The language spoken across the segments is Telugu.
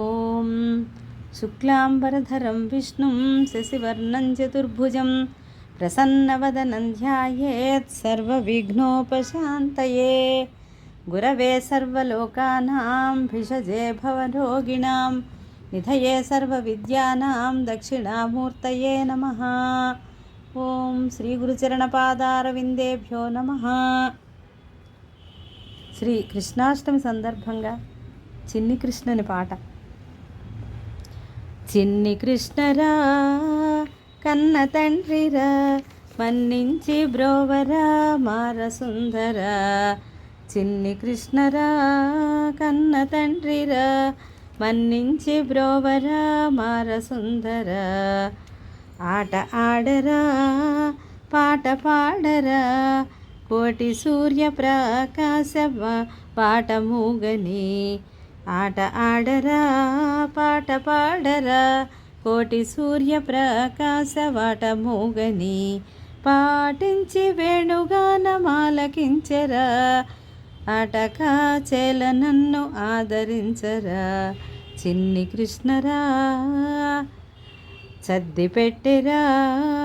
ఓం శుక్లాంబరధరం విష్ణుం శశివర్ణం చతుర్భుజం ప్రసన్నవదనం ధ్యాయేత్ సర్వవిఘ్నోపశాంతయే. గురవే సర్వలోకానాం భిషజే భవరోగిణాం నిధయే సర్వవిద్యానాం దక్షిణామూర్తయే నమః. ఓం శ్రీ గురుచరణపాదారవిందేభ్యో నమః. శ్రీ కృష్ణాష్టమి సందర్భంగా చిన్ని కృష్ణని పాట. చిన్ని కృష్ణరా కన్న తండ్రిరా మన్నించి బ్రోవరా మారసుందరా. చిన్ని కృష్ణరా కన్న తండ్రిరా మన్నించి బ్రోవరా మారసుందరా. ఆట ఆడరా పాట పాడరా కోటి సూర్యప్రకాశ పాట మూగని. ఆట ఆడరా పాట పాడరా కోటి సూర్యప్రకాశ వాట మూగని. పాటించి వేణుగానమాలకించరా ఆటకా చేల నన్ను ఆదరించరా. చిన్ని కృష్ణరా సద్ది పెట్టిరా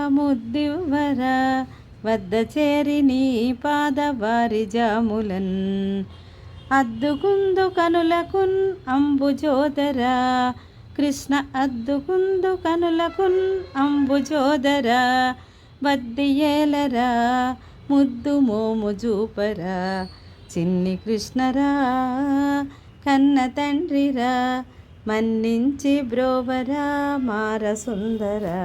ముద్దివ్వరా వద్ద చేరి నీ పాదవారి జాములన్. అద్దుకుందు కనులకున్ అంబుజోదరా కృష్ణ అద్దుకుందు కనులకున్ అంబుజోదరా. వద్దియేలరా ముద్దు మోము జూపరా. చిన్ని కృష్ణరా కన్న తండ్రిరా మన్నించి బ్రోవరా మారసుందరా.